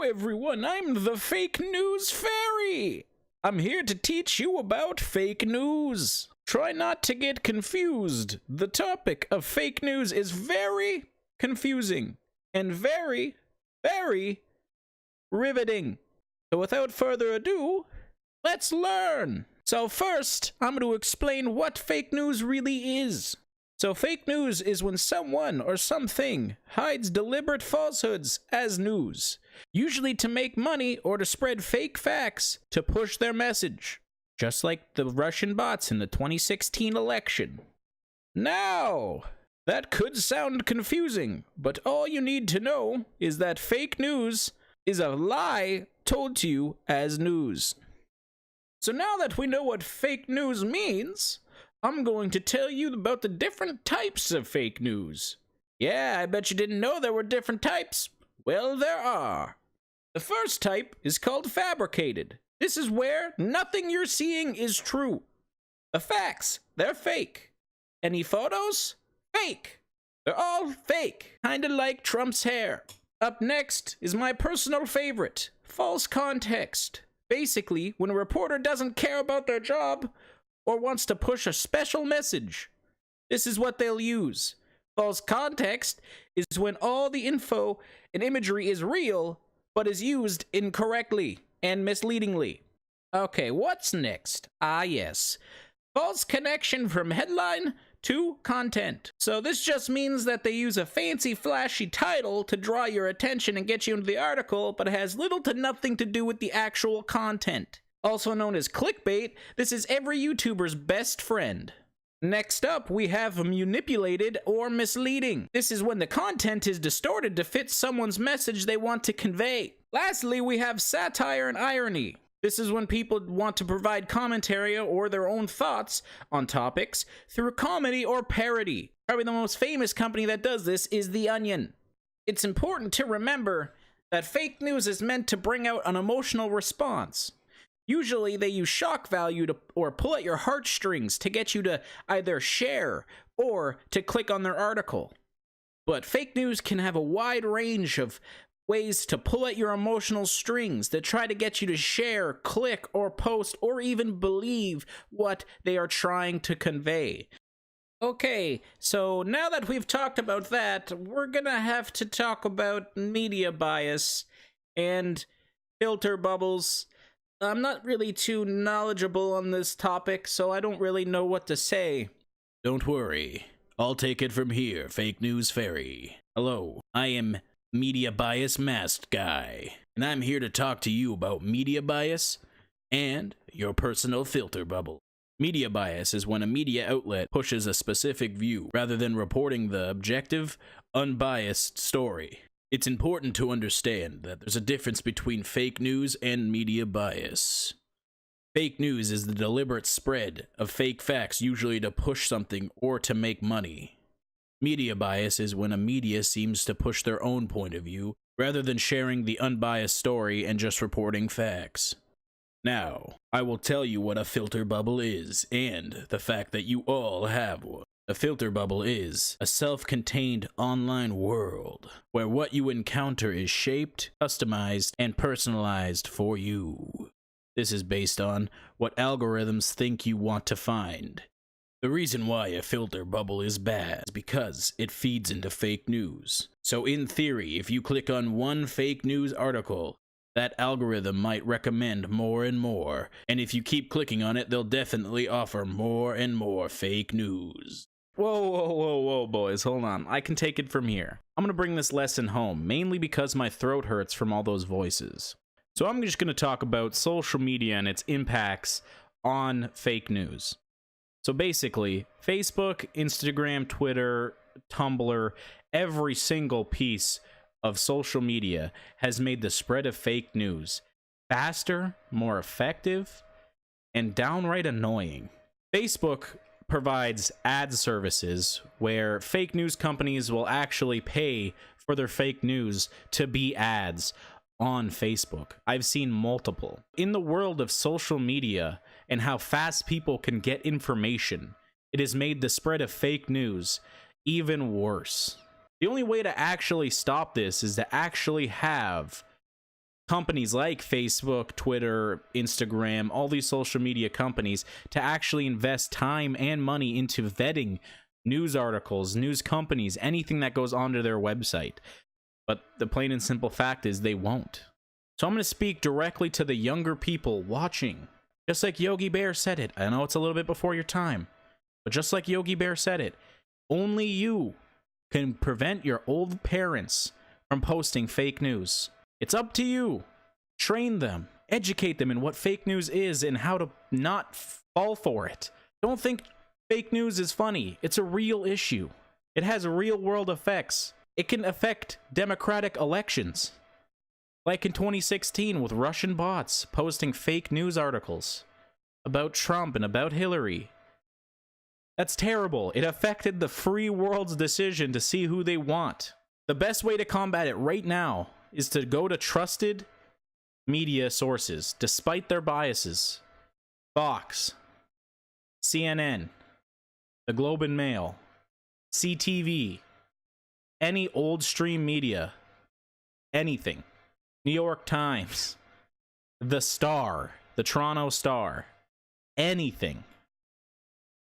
everyone, I'm the Fake News Fairy. I'm here to teach you about fake news. Try not to get confused. The topic of fake news is very confusing and very, very riveting. So without further ado, let's learn. So first, I'm going to explain what fake news really is. So fake news is when someone or something hides deliberate falsehoods as news, usually to make money or to spread fake facts to push their message, just like the Russian bots in the 2016 election. Now, that could sound confusing, but all you need to know is that fake news is a lie told to you as news. So now that we know what fake news means, I'm going to tell you about the different types of fake news. Yeah, I bet you didn't know there were different types. Well, there are. The first type is called fabricated. This is where nothing you're seeing is true. The facts, they're fake. Any photos? Fake. They're all fake, kinda like Trump's hair. Up next is my personal favorite, false context. Basically, when a reporter doesn't care about their job, or wants to push a special message, this is what they'll use. False context is when all the info and imagery is real, but is used incorrectly and misleadingly. Okay, what's next? Ah, yes. False connection from headline to content. So this just means that they use a fancy, flashy title to draw your attention and get you into the article, but it has little to nothing to do with the actual content. Also known as clickbait, this is every YouTuber's best friend. Next up, we have manipulated or misleading. This is when the content is distorted to fit someone's message they want to convey. Lastly, we have satire and irony. This is when people want to provide commentary or their own thoughts on topics through comedy or parody. Probably the most famous company that does this is The Onion. It's important to remember that fake news is meant to bring out an emotional response. Usually they use shock value or pull at your heartstrings to get you to either share or to click on their article. But fake news can have a wide range of ways to pull at your emotional strings to try to get you to share, click, or post, or even believe what they are trying to convey. Okay, so now that we've talked about that, we're gonna have to talk about media bias and filter bubbles. I'm not really too knowledgeable on this topic, so I don't really know what to say. Don't worry, I'll take it from here, Fake News Fairy. Hello, I am Media Bias Masked Guy, and I'm here to talk to you about media bias and your personal filter bubble. Media bias is when a media outlet pushes a specific view rather than reporting the objective, unbiased story. It's important to understand that there's a difference between fake news and media bias. Fake news is the deliberate spread of fake facts, usually to push something or to make money. Media bias is when a media seems to push their own point of view rather than sharing the unbiased story and just reporting facts. Now, I will tell you what a filter bubble is and the fact that you all have one. A filter bubble is a self-contained online world where what you encounter is shaped, customized, and personalized for you. This is based on what algorithms think you want to find. The reason why a filter bubble is bad is because it feeds into fake news. So in theory, if you click on one fake news article, that algorithm might recommend more and more, and if you keep clicking on it, they'll definitely offer more and more fake news. Whoa, boys, hold on. I can take it from here. I'm gonna bring this lesson home, mainly because my throat hurts from all those voices. So I'm just gonna talk about social media and its impacts on fake news. So basically, Facebook, Instagram, Twitter, Tumblr, every single piece of social media has made the spread of fake news faster, more effective, and downright annoying. Facebook provides ad services where fake news companies will actually pay for their fake news to be ads on Facebook. I've seen multiple. In the world of social media and how fast people can get information, it has made the spread of fake news even worse. The only way to actually stop this is to actually have companies like Facebook, Twitter, Instagram, all these social media companies to actually invest time and money into vetting news articles, news companies, anything that goes onto their website. But the plain and simple fact is they won't. So I'm going to speak directly to the younger people watching. Just like Yogi Bear said it. I know it's a little bit before your time, but just like Yogi Bear said it, only you can prevent your old parents from posting fake news. It's up to you. Train them. Educate them in what fake news is and how to not fall for it. Don't think fake news is funny. It's a real issue. It has real world effects. It can affect democratic elections. Like in 2016 with Russian bots posting fake news articles about Trump and about Hillary. That's terrible. It affected the free world's decision to see who they want. The best way to combat it right now is to go to trusted media sources, despite their biases. Fox, CNN, the Globe and Mail, CTV, any old stream media, anything. New York Times, the Star, the Toronto Star, anything.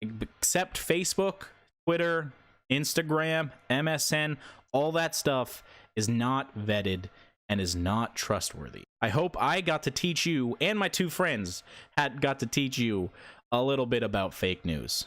Except Facebook, Twitter, Instagram, MSN, all that stuff is not vetted and is not trustworthy. I hope I got to teach you, and my two friends got to teach you a little bit about fake news.